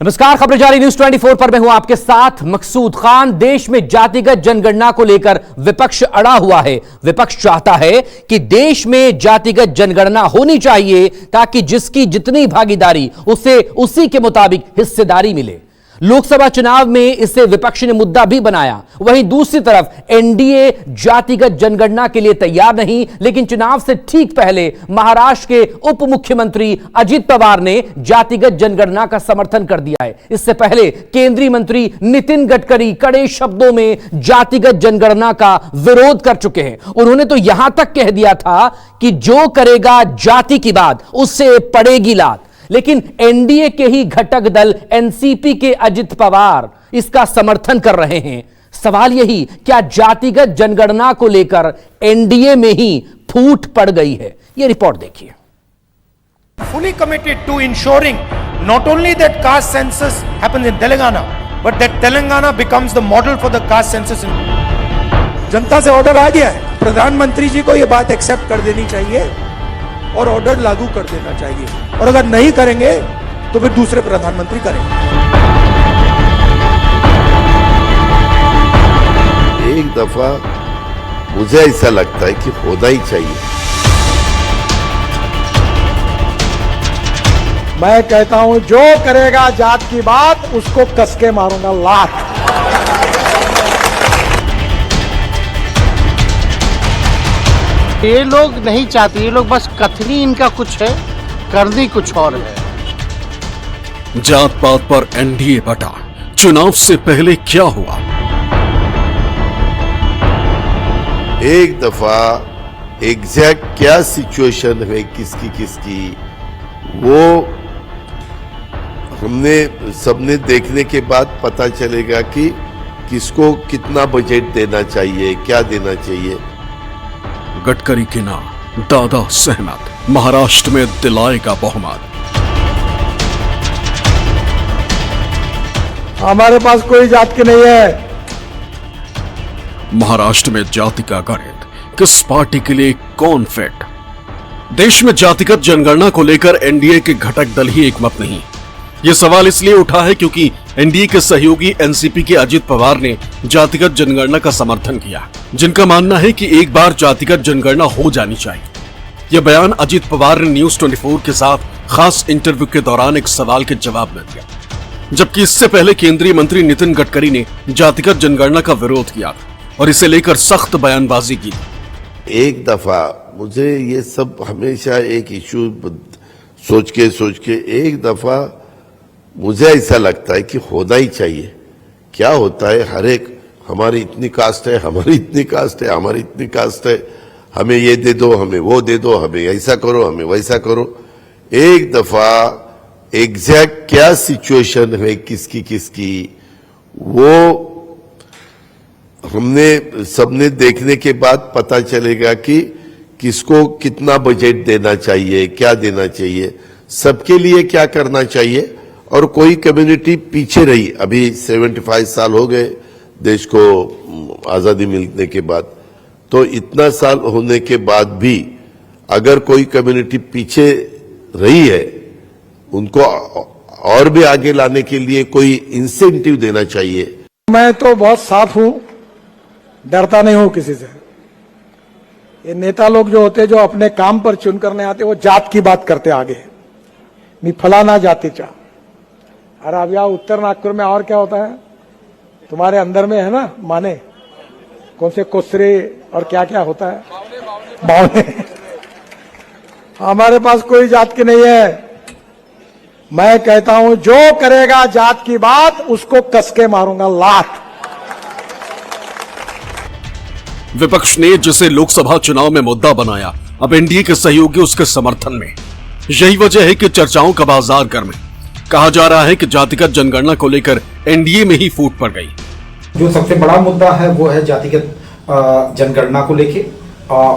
नमस्कार, खबर जारी न्यूज 24 पर मैं हूं आपके साथ मकसूद खान। देश में जातिगत जनगणना को लेकर विपक्ष अड़ा हुआ है। विपक्ष चाहता है कि देश में जातिगत जनगणना होनी चाहिए ताकि जिसकी जितनी भागीदारी उसे उसी के मुताबिक हिस्सेदारी मिले। लोकसभा चुनाव में इसे विपक्ष ने मुद्दा भी बनाया। वहीं दूसरी तरफ एनडीए जातिगत जनगणना के लिए तैयार नहीं, लेकिन चुनाव से ठीक पहले महाराष्ट्र के उप मुख्यमंत्री अजित पवार ने जातिगत जनगणना का समर्थन कर दिया है। इससे पहले केंद्रीय मंत्री नितिन गडकरी कड़े शब्दों में जातिगत जनगणना का विरोध कर चुके हैं। उन्होंने तो यहां तक कह दिया था कि जो करेगा जाति की बात उससे पड़ेगी लात। लेकिन एनडीए के ही घटक दल एनसीपी के अजित पवार इसका समर्थन कर रहे हैं। सवाल यही, क्या जातिगत जनगणना को लेकर एनडीए में ही फूट पड़ गई है? यह रिपोर्ट देखिए। Fully committed to ensuring not only that caste census happens in Telangana, but that Telangana becomes the model for the caste census in जनता से ऑर्डर आ गया है। प्रधानमंत्री जी को यह बात एक्सेप्ट कर देनी चाहिए और ऑर्डर लागू कर देना चाहिए, और अगर नहीं करेंगे तो फिर दूसरे प्रधानमंत्री करेंगे। एक दफा मुझे ऐसा लगता है कि होना ही चाहिए। मैं कहता हूं, जो करेगा जात की बात उसको कस के मारूंगा लात। ये लोग नहीं चाहते, ये लोग बस कथनी इनका कुछ है, करनी कुछ और है। जात पात पर एनडीए बटा, चुनाव से पहले क्या हुआ? एक दफा एग्जैक्ट क्या सिचुएशन है किसकी वो हमने सबने देखने के बाद पता चलेगा कि किसको कितना बजट देना चाहिए, क्या देना चाहिए। गडकरी के नाम दादा सहमत, महाराष्ट्र में दिलाएगा बहुमत। हमारे पास कोई जात की नहीं है। महाराष्ट्र में जाति का गणित, किस पार्टी के लिए कौन फिट? देश में जातिगत जनगणना को लेकर एनडीए के घटक दल ही एकमत नहीं। यह सवाल इसलिए उठा है क्योंकि एनडीए के सहयोगी एनसीपी के अजित पवार ने जातिगत जनगणना का समर्थन किया, जिनका मानना है कि एक बार जातिगत जनगणना हो जानी चाहिए। यह बयान अजित पवार ने न्यूज 24 के साथ खास इंटरव्यू के दौरान एक सवाल के जवाब में दिया, जबकि इससे पहले केंद्रीय मंत्री नितिन गडकरी ने जातिगत जनगणना का विरोध किया और इसे लेकर सख्त बयानबाजी की। एक दफा मुझे ये सब हमेशा एक इश्यू सोच के एक दफा मुझे ऐसा लगता है कि होना ही चाहिए। क्या होता है, हर एक हमारी इतनी कास्ट है, हमारी इतनी कास्ट है, हमारी इतनी कास्ट है, हमें ये दे दो, हमें वो दे दो, हमें ऐसा करो, हमें वैसा करो। एक दफा एग्जैक्ट क्या सिचुएशन है किसकी वो हमने सबने देखने के बाद पता चलेगा कि किसको कितना बजट देना चाहिए, क्या देना चाहिए, सबके लिए क्या करना चाहिए। और कोई कम्युनिटी पीछे रही, अभी 75 साल हो गए देश को आजादी मिलने के बाद, तो इतना साल होने के बाद भी अगर कोई कम्युनिटी पीछे रही है, उनको और भी आगे लाने के लिए कोई इंसेंटिव देना चाहिए। मैं तो बहुत साफ हूं, डरता नहीं हूं किसी से। ये नेता लोग जो होते, जो अपने काम पर चुन करने आते, वो जात की बात करते आगे, नहीं फलाना जाति चाह। अरे अब यहाँ उत्तर नागपुर में और क्या होता है, तुम्हारे अंदर में है ना, माने कौन से कोसरे और क्या क्या होता है, बावने। हमारे पास कोई जात की नहीं है। मैं कहता हूं, जो करेगा जात की बात उसको कस के मारूंगा लात। विपक्ष ने जिसे लोकसभा चुनाव में मुद्दा बनाया, अब एनडीए के सहयोगी उसके समर्थन में। यही वजह है कि चर्चाओं का बाजार गर्म है। कहा जा रहा है कि जातिगत जनगणना को लेकर एनडीए में ही फूट पड़ गई। जो सबसे बड़ा मुद्दा है वो है जातिगत जनगणना को लेके।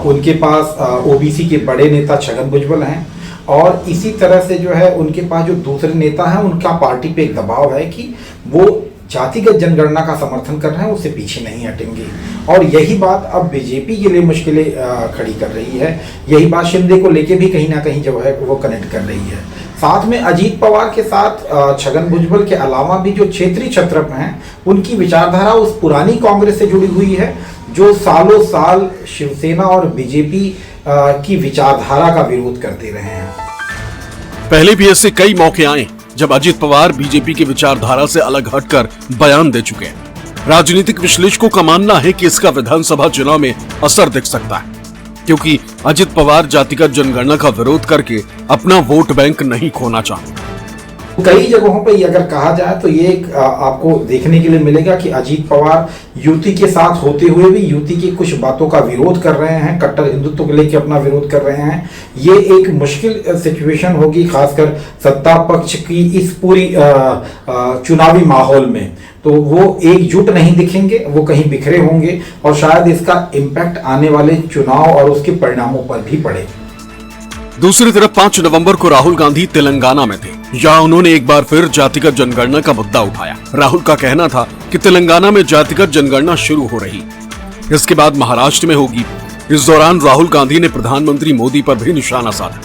उनके पास ओबीसी के बड़े नेता छगन भुजबल हैं, और इसी तरह से जो है उनके पास जो दूसरे नेता हैं, उनका पार्टी पे एक दबाव है कि वो जातिगत जनगणना का समर्थन कर रहे हैं, उससे पीछे नहीं हटेंगे। और यही बात अब बीजेपी के लिए मुश्किलें खड़ी कर रही है। यही बात शिंदे को लेके भी कहीं ना कहीं जो है वो कनेक्ट कर रही है। साथ में अजीत पवार के साथ छगन भुजबल के अलावा भी जो क्षेत्रीय छत्रप हैं, उनकी विचारधारा उस पुरानी कांग्रेस से जुड़ी हुई है जो सालों साल शिवसेना और बीजेपी की विचारधारा का विरोध करते रहे हैं। पहले भी ऐसे कई मौके आए जब अजित पवार बीजेपी की विचारधारा से अलग हटकर बयान दे चुके हैं। राजनीतिक विश्लेषकों का मानना है कि इसका विधानसभा चुनाव में असर दिख सकता है, क्योंकि अजित पवार जातिगत जनगणना का विरोध करके अपना वोट बैंक नहीं खोना चाहते। कई जगहों पे अगर कहा जाए तो ये आपको देखने के लिए मिलेगा कि अजीत पवार युति के साथ होते हुए भी युति की कुछ बातों का विरोध कर रहे हैं, कट्टर हिंदुत्व को लेकर अपना विरोध कर रहे हैं। ये एक मुश्किल सिचुएशन होगी, खासकर सत्ता पक्ष की इस पूरी चुनावी माहौल में। तो वो एकजुट नहीं दिखेंगे, वो कहीं बिखरे होंगे और शायद इसका इम्पैक्ट आने वाले चुनाव और उसके परिणामों पर भी पड़े। दूसरी तरफ 5 नवंबर को राहुल गांधी तेलंगाना में थे। यहाँ उन्होंने एक बार फिर जातिगत जनगणना का मुद्दा उठाया। राहुल का कहना था कि तेलंगाना में जातिगत जनगणना शुरू हो रही, इसके बाद महाराष्ट्र में होगी। इस दौरान राहुल गांधी ने प्रधानमंत्री मोदी पर भी निशाना साधा।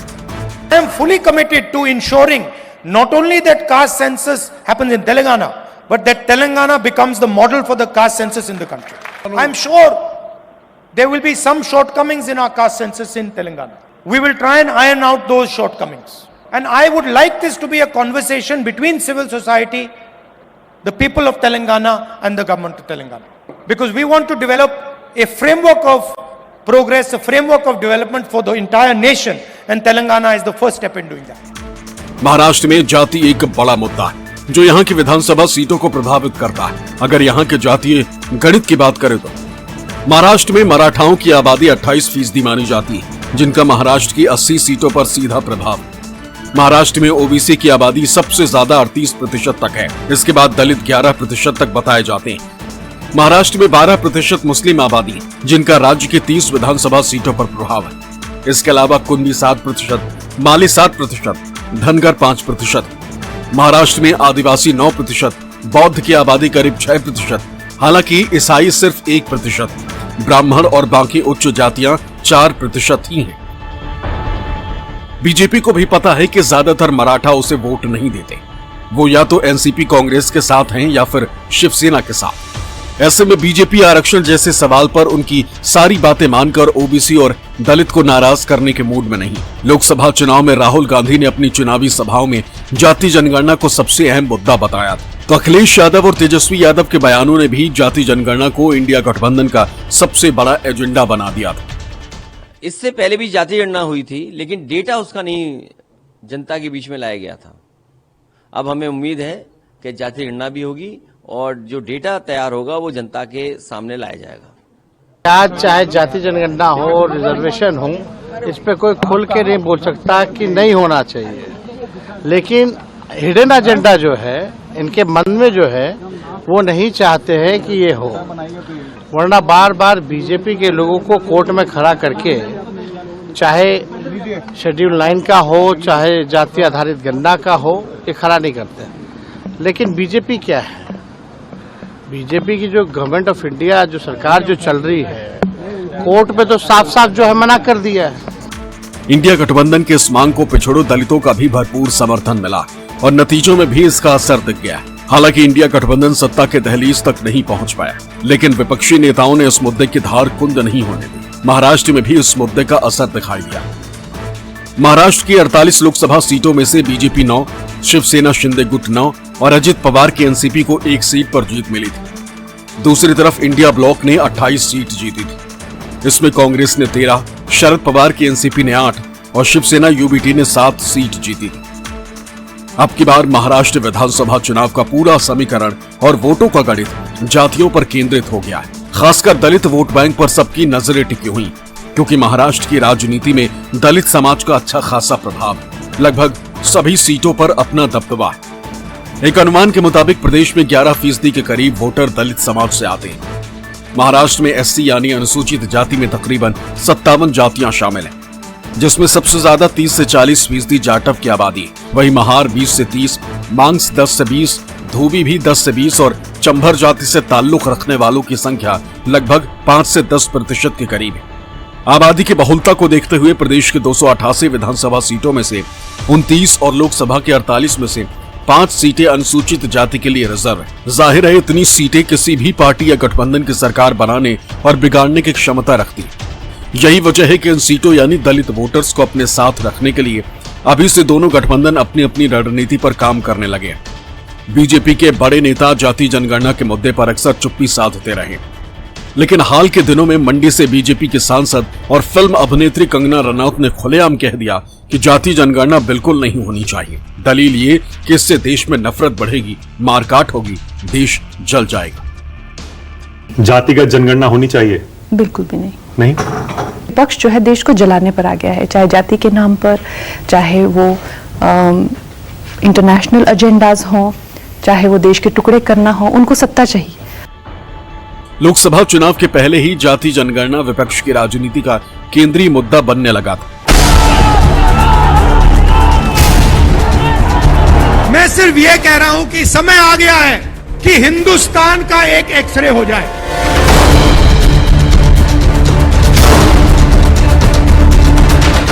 I am fully committed to ensuring not only that caste census happens in Telangana, but that Telangana becomes the model for the caste census in the country. I am sure there will be some shortcomings in our caste census in Telangana. We will try and iron out those shortcomings. And I would like this to be a conversation between civil society, the people of Telangana and the government of Telangana. Because we want to develop a framework of progress, a framework of development for the entire nation, and Telangana is the first step in doing that. Maharashtra में जाति एक बड़ा मुद्दा है जो यहाँ की विधानसभा सीटों को प्रभावित करता है। अगर यहाँ के जातीय गणित की बात करें तो महाराष्ट्र में मराठाओं की आबादी 28% मानी जाती है, जिनका महाराष्ट्र की 80 सीटों पर सीधा प्रभाव। महाराष्ट्र में ओबीसी की आबादी सबसे ज्यादा 38% तक है। इसके बाद दलित 11% तक बताए जाते हैं। महाराष्ट्र में 12% मुस्लिम आबादी, जिनका राज्य की 30 विधानसभा सीटों पर प्रभाव है। इसके अलावा कुंभी 7%, माली 7%, धनगर 5%। महाराष्ट्र में आदिवासी 9%, बौद्ध की आबादी करीब 6%। हालांकि ईसाई सिर्फ 1%, ब्राह्मण और बाकी उच्च जातियां 4% ही हैं। बीजेपी को भी पता है कि ज्यादातर मराठा उसे वोट नहीं देते। वो या तो एनसीपी कांग्रेस के साथ हैं या फिर शिवसेना के साथ। ऐसे में बीजेपी आरक्षण जैसे सवाल पर उनकी सारी बातें मानकर ओबीसी और दलित को नाराज करने के मूड में नहीं। लोकसभा चुनाव में राहुल गांधी ने अपनी चुनावी सभाओं में जाति जनगणना को सबसे अहम मुद्दा बताया था। तो अखिलेश यादव और तेजस्वी यादव के बयानों ने भी जाति जनगणना को इंडिया गठबंधन का सबसे बड़ा एजेंडा बना दिया था। इससे पहले भी जाति गणना हुई थी, लेकिन डेटा उसका नहीं जनता के बीच में लाया गया था। अब हमें उम्मीद है कि जाति गणना भी होगी और जो डेटा तैयार होगा वो जनता के सामने लाया जाएगा। आज चाहे जाति जनगणना हो, रिजर्वेशन हो, इस पे कोई खुल के नहीं बोल सकता कि नहीं होना चाहिए, लेकिन हिडन एजेंडा जो है इनके मन में जो है वो नहीं चाहते हैं कि ये हो, वरना बार बार बीजेपी के लोगों को कोर्ट में खड़ा करके चाहे शेड्यूल 9 का हो चाहे जाति आधारित गणना का हो, ये खड़ा नहीं करते। लेकिन बीजेपी क्या है, बीजेपी की जो गवर्नमेंट ऑफ इंडिया जो सरकार जो चल रही है, कोर्ट में तो साफ साफ जो है मना कर दिया है। इंडिया गठबंधन के इस मांग को पिछड़ों दलितों का भी भरपूर समर्थन मिला और नतीजों में भी इसका असर दिख गया। हालांकि इंडिया गठबंधन सत्ता के दहलीज तक नहीं पहुंच पाया, लेकिन विपक्षी नेताओं ने इस मुद्दे की धार कुंद नहीं होने दी। महाराष्ट्र में भी इस मुद्दे का असर दिखाई दिया। महाराष्ट्र की 48 लोकसभा सीटों में से बीजेपी 9, शिवसेना शिंदे गुट 9 और अजित पवार की एनसीपी को 1 सीट पर जीत मिली थी। दूसरी तरफ इंडिया ब्लॉक ने 28 सीट जीती थी। इसमें कांग्रेस ने 13, शरद पवार की एनसीपी ने 8 और शिवसेना यूबीटी ने 7 सीट जीती थी। अब की बार महाराष्ट्र विधानसभा चुनाव का पूरा समीकरण और वोटों का गणित जातियों पर केंद्रित हो गया है। खासकर दलित वोट बैंक पर सबकी नजरें टिकी हुई, क्योंकि महाराष्ट्र की राजनीति में दलित समाज का अच्छा खासा प्रभाव, लगभग सभी सीटों पर अपना दबदबा है। एक अनुमान के मुताबिक प्रदेश में 11% के करीब वोटर दलित समाज से आते हैं। महाराष्ट्र में एससी यानी अनुसूचित जाति में तकरीबन 57 जातियां शामिल हैं, जिसमें सबसे ज्यादा 30 से 40% जाटव की आबादी, वही महार 20 से 30, मांग्स 10 से 20, धोबी भी 10 से 20 और चंभर जाति से ताल्लुक रखने वालों की संख्या लगभग 5 से 10% के करीब है। आबादी की बहुलता को देखते हुए प्रदेश के 288 विधानसभा सीटों में से 29 और लोकसभा के 48 में से 5 सीटें अनुसूचित जाति के लिए रिजर्व है। जाहिर है इतनी सीटें किसी भी पार्टी या गठबंधन की सरकार बनाने और बिगाड़ने की क्षमता रखती है। यही वजह है कि इन सीटों यानी दलित वोटर्स को अपने साथ रखने के लिए अभी से दोनों गठबंधन अपनी अपनी रणनीति पर काम करने लगे हैं। बीजेपी के बड़े नेता जाति जनगणना के मुद्दे पर अक्सर चुप्पी साधते रहे, लेकिन हाल के दिनों में मंडी से बीजेपी के सांसद और फिल्म अभिनेत्री कंगना रनौत ने खुलेआम कह दिया कि जाति जनगणना बिल्कुल नहीं होनी चाहिए। दलील ये कि इससे देश में नफरत बढ़ेगी, मारकाट होगी, देश जल जाएगा। जातिगत जनगणना होनी चाहिए? बिल्कुल भी नहीं। नहीं, विपक्ष जो है देश को जलाने पर आ गया है, चाहे जाति के नाम पर, चाहे वो इंटरनेशनल एजेंडाज हों, चाहे वो देश के टुकड़े करना हो, उनको सत्ता चाहिए। लोकसभा चुनाव के पहले ही जाति जनगणना विपक्ष की राजनीति का केंद्रीय मुद्दा बनने लगा था। मैं सिर्फ ये कह रहा हूं कि समय आ गया है कि हिंदुस्तान का एक एक्सरे हो जाए।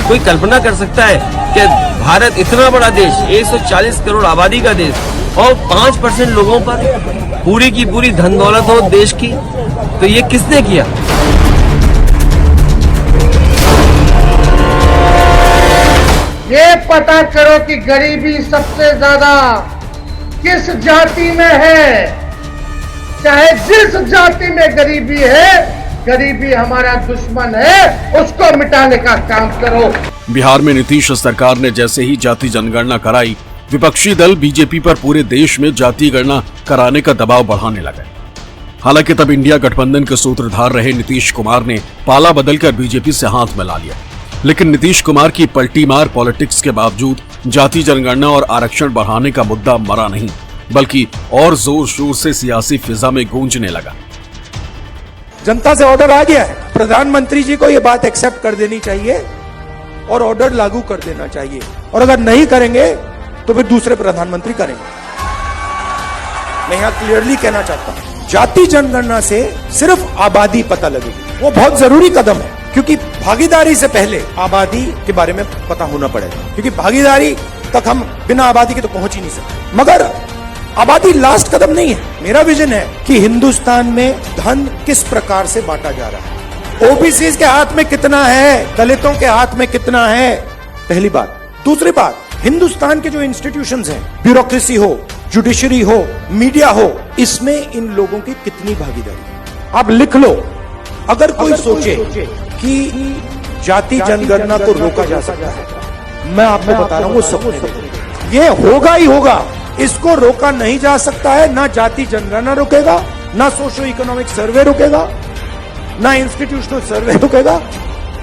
कोई कल्पना कर सकता है कि भारत इतना बड़ा देश, 140 करोड़ आबादी का देश, और 5% लोगों पर पूरी की पूरी धन दौलत हो देश की, तो ये किसने किया? ये पता करो कि गरीबी सबसे ज्यादा किस जाति में है। चाहे जिस जाति में गरीबी है, गरीबी हमारा दुश्मन है, उसको मिटाने का काम करो। बिहार में नीतीश सरकार ने जैसे ही जाति जनगणना कराई, विपक्षी दल बीजेपी पर पूरे देश में जाति गणना कराने का दबाव बढ़ाने लगे। हालांकि तब इंडिया गठबंधन के सूत्रधार रहे नीतीश कुमार ने पाला बदलकर बीजेपी से हाथ मिला लिया, लेकिन नीतीश कुमार की पलटी मार पॉलिटिक्स के बावजूद जाति जनगणना और आरक्षण बढ़ाने का मुद्दा मरा नहीं, बल्कि और जोर शोर से सियासी फिजा में गूंजने लगा। जनता से ऑर्डर आ गया है, प्रधानमंत्री जी को यह बात एक्सेप्ट कर देनी चाहिए और ऑर्डर लागू कर देना चाहिए, और अगर नहीं करेंगे तो फिर दूसरे प्रधानमंत्री करेंगे। मैं यहां क्लियरली कहना चाहता हूं, जाति जनगणना से सिर्फ आबादी पता लगेगी, वो बहुत जरूरी कदम है, क्योंकि भागीदारी से पहले आबादी के बारे में पता होना पड़ेगा, क्योंकि भागीदारी तक हम बिना आबादी के तो पहुंच ही नहीं सकते। मगर आबादी लास्ट कदम नहीं है। मेरा विजन है कि हिंदुस्तान में धन किस प्रकार से बांटा जा रहा है, ओबीसी के हाथ में कितना है, दलितों के हाथ में कितना है, पहली बात। दूसरी बात, हिंदुस्तान के जो इंस्टीट्यूशंस हैं, ब्यूरोक्रेसी हो, जुडिशरी हो, मीडिया हो, इसमें इन लोगों की कितनी भागीदारी। आप लिख लो, अगर कोई सोचे कि जाति जनगणना को रोका जा सकता है, मैं आपको बता रहा हूं वो सपने में, ये होगा ही होगा। इसको रोका नहीं जा सकता है, ना जाति जनगणना रुकेगा, ना सोशो इकोनॉमिक सर्वे रुकेगा, ना इंस्टीट्यूशनल सर्वे रुकेगा,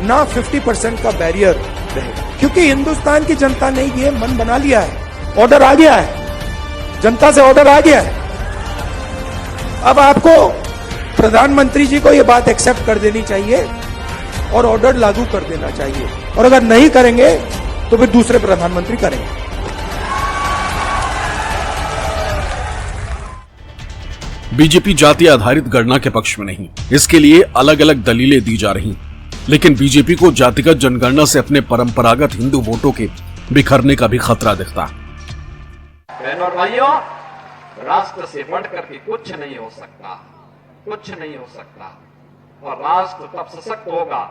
ना 50% का बैरियर रहेगा, क्योंकि हिंदुस्तान की जनता ने ये मन बना लिया है, ऑर्डर आ गया है, जनता से ऑर्डर आ गया है। अब आपको प्रधानमंत्री जी को यह बात एक्सेप्ट कर देनी चाहिए और ऑर्डर लागू कर देना चाहिए, और अगर नहीं करेंगे तो फिर दूसरे प्रधानमंत्री करेंगे। बीजेपी जाति आधारित गणना के पक्ष में नहीं, इसके लिए अलग अलग दलीलें दी जा रही, लेकिन बीजेपी को जातिगत जनगणना से अपने परंपरागत हिंदू वोटों के बिखरने का भी खतरा दिखता है। बहनों और भाइयों, राष्ट्र से बढ़कर के कुछ नहीं हो सकता, कुछ नहीं हो सकता, और राष्ट्र तब सशक्त होगा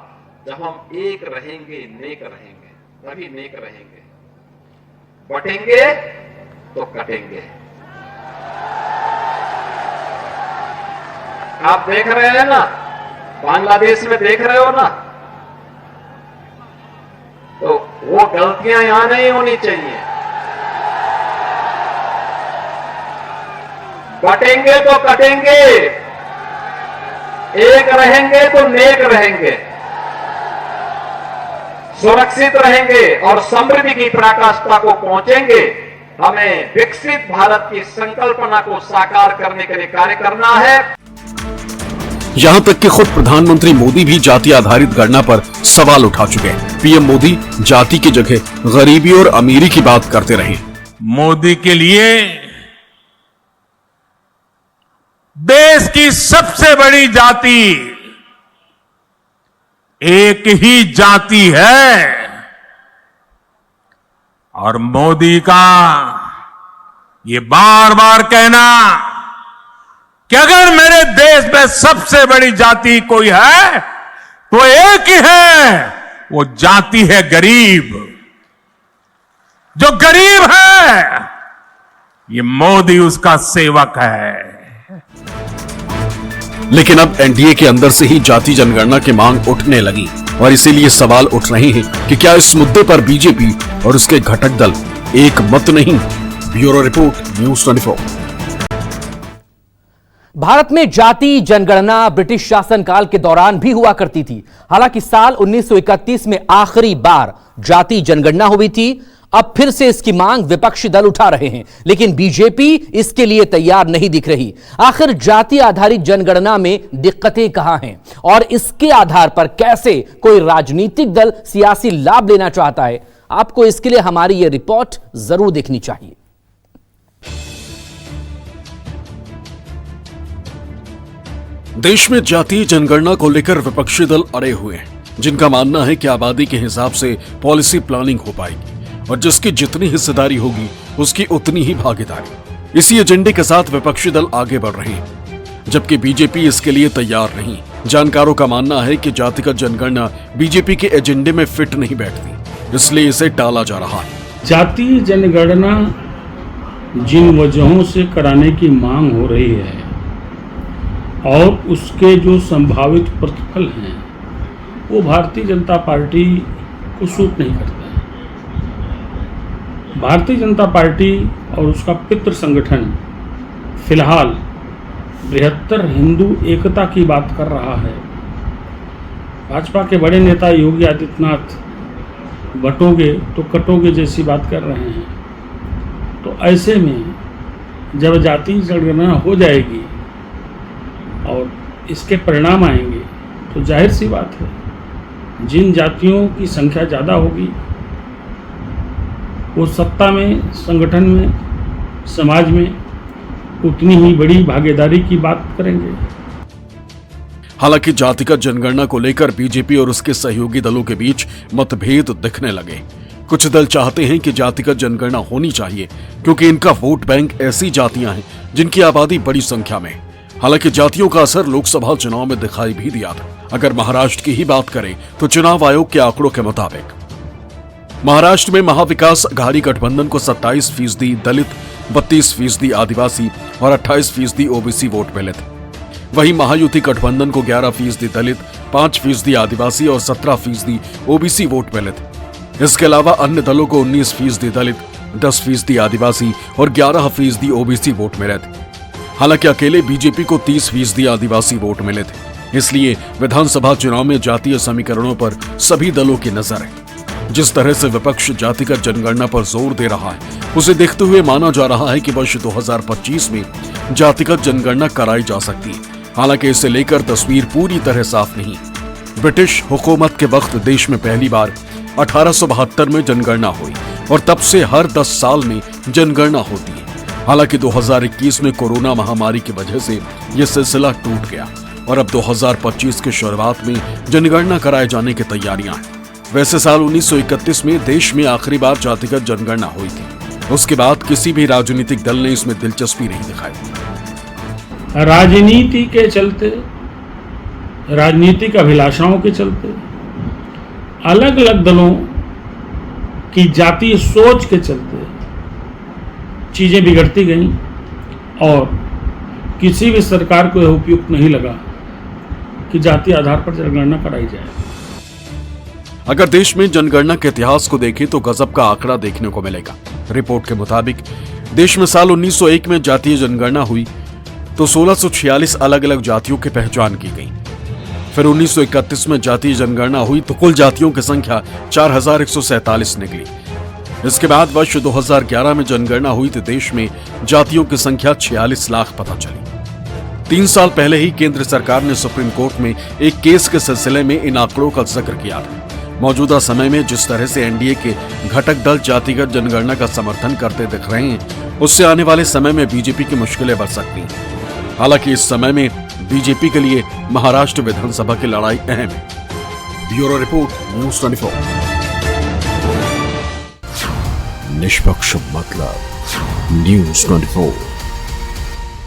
जब हम एक रहेंगे, नेक रहेंगे, तभी नेक रहेंगे। बटेंगे तो कटेंगे। आप देख रहे हैं ना, बांग्लादेश में देख रहे हो ना, तो वो गलतियां यहां नहीं होनी चाहिए। बटेंगे तो कटेंगे, एक रहेंगे तो नेक रहेंगे, सुरक्षित रहेंगे और समृद्धि की पराकाष्ठा को पहुंचेंगे। हमें विकसित भारत की संकल्पना को साकार करने के लिए कार्य करना है। यहां तक कि खुद प्रधानमंत्री मोदी भी जाति आधारित गणना पर सवाल उठा चुके हैं। पीएम मोदी जाति की जगह गरीबी और अमीरी की बात करते रहे। मोदी के लिए देश की सबसे बड़ी जाति एक ही जाति है, और मोदी का ये बार बार कहना कि अगर मेरे देश में सबसे बड़ी जाति कोई है तो एक ही है, वो जाति है गरीब। जो गरीब है ये मोदी उसका सेवक है। लेकिन अब एनडीए के अंदर से ही जाति जनगणना की मांग उठने लगी और इसीलिए सवाल उठ रहे हैं कि क्या इस मुद्दे पर बीजेपी और उसके घटक दल एक मत नहीं। Bureau report, news 24। भारत में जाति जनगणना ब्रिटिश शासनकाल के दौरान भी हुआ करती थी। हालांकि साल 1931 में आखिरी बार जाति जनगणना हुई थी। अब फिर से इसकी मांग विपक्षी दल उठा रहे हैं, लेकिन बीजेपी इसके लिए तैयार नहीं दिख रही। आखिर जाति आधारित जनगणना में दिक्कतें कहां हैं और इसके आधार पर कैसे कोई राजनीतिक दल सियासी लाभ लेना चाहता है, आपको इसके लिए हमारी यह रिपोर्ट जरूर देखनी चाहिए। देश में जातीय जनगणना को लेकर विपक्षी दल अड़े हुए हैं, जिनका मानना है कि आबादी के हिसाब से पॉलिसी प्लानिंग हो पाएगी और जिसकी जितनी हिस्सेदारी होगी उसकी उतनी ही भागीदारी। इसी एजेंडे के साथ विपक्षी दल आगे बढ़ रहे हैं, जबकि बीजेपी इसके लिए तैयार नहीं। जानकारों का मानना है कि जातिगत जनगणना बीजेपी के एजेंडे में फिट नहीं बैठती, इसलिए इसे टाला जा रहा है। जातीय जनगणना जिन वजहों से कराने की मांग हो रही है और उसके जो संभावित प्रतिफल हैं वो भारतीय जनता पार्टी को सूट नहीं करता है। भारतीय जनता पार्टी और उसका पितृ संगठन फिलहाल बृहत्तर हिंदू एकता की बात कर रहा है। भाजपा के बड़े नेता योगी आदित्यनाथ बटोगे तो कटोगे जैसी बात कर रहे हैं। तो ऐसे में जब जातीय जनगणना हो जाएगी और इसके परिणाम आएंगे तो जाहिर सी बात है जिन जातियों की संख्या ज़्यादा होगी वो सत्ता में, संगठन में, समाज में उतनी ही बड़ी भागीदारी की बात करेंगे। हालांकि जातिगत जनगणना को लेकर बीजेपी और उसके सहयोगी दलों के बीच मतभेद दिखने लगे। कुछ दल चाहते हैं कि जातिगत जनगणना होनी चाहिए क्योंकि इनका वोट बैंक ऐसी जातियां हैं जिनकी आबादी बड़ी संख्या में। हालांकि जातियों का असर लोकसभा चुनाव में दिखाई भी दिया था। अगर महाराष्ट्र की ही बात करें तो चुनाव आयोग के आंकड़ों के मुताबिक महाराष्ट्र में महाविकास अघाड़ी गठबंधन को 27% दलित, 32% आदिवासी और 28% ओबीसी वोट मिले थे। वहीं महायुति गठबंधन को 11% दलित, 5% आदिवासी और 17% ओबीसी वोट मिले थे। इसके अलावा अन्य दलों को 19% दलित, 10% आदिवासी और 11% ओबीसी वोट मिले थे। हालांकि अकेले बीजेपी को 30% आदिवासी वोट मिले थे। इसलिए विधानसभा चुनाव में जातीय समीकरणों पर सभी दलों की नजर है। जिस तरह से विपक्ष जातिगत जनगणना पर जोर दे रहा है, उसे देखते हुए माना जा रहा है कि वर्ष 2025 में जातिगत जनगणना कराई जा सकती है। हालांकि इसे लेकर तस्वीर पूरी तरह साफ नहीं। ब्रिटिश हुकूमत के वक्त देश में पहली बार 1872 में जनगणना हुई और तब से हर 10 साल में जनगणना होती है। हालांकि 2021 में कोरोना महामारी की वजह से यह सिलसिला टूट गया और अब 2025 की शुरुआत में जनगणना कराए जाने की तैयारियां हैं। वैसे साल 1931 में देश में आखिरी बार जातिगत जनगणना हुई थी। उसके बाद किसी भी राजनीतिक दल ने इसमें दिलचस्पी नहीं दिखाई। राजनीति के चलते, राजनीतिक अभिलाषाओं के चलते, अलग अलग दलों की जातीय सोच के चलते चीजें बिगड़ती गईं और किसी भी सरकार को यह उपयुक्त नहीं लगा कि जातीय आधार पर जनगणना कराई जाए। अगर देश में जनगणना के इतिहास को देखें तो गजब का आंकड़ा देखने को मिलेगा। रिपोर्ट के मुताबिक देश में साल 1901 में जातीय जनगणना हुई तो 1646 अलग अलग जातियों की पहचान की गई। फिर 1931 में जातीय जनगणना हुई तो कुल जातियों की संख्या 4147 निकली। इसके बाद वर्ष 2011 में जनगणना हुई तो देश में जातियों की संख्या 46 लाख पता चली। 3 साल पहले ही केंद्र सरकार ने सुप्रीम कोर्ट में एक केस के सिलसिले में इन आंकड़ों का जिक्र किया था। मौजूदा समय में जिस तरह से एनडीए के घटक दल जातिगत जनगणना का समर्थन करते दिख रहे हैं, उससे आने वाले समय में बीजेपी की मुश्किलें बढ़ सकती हैं। हालांकि इस समय में बीजेपी के लिए महाराष्ट्र विधानसभा की लड़ाई अहम है। Bureau report, news 24। निष्पक्ष मतलब न्यूज़ 24।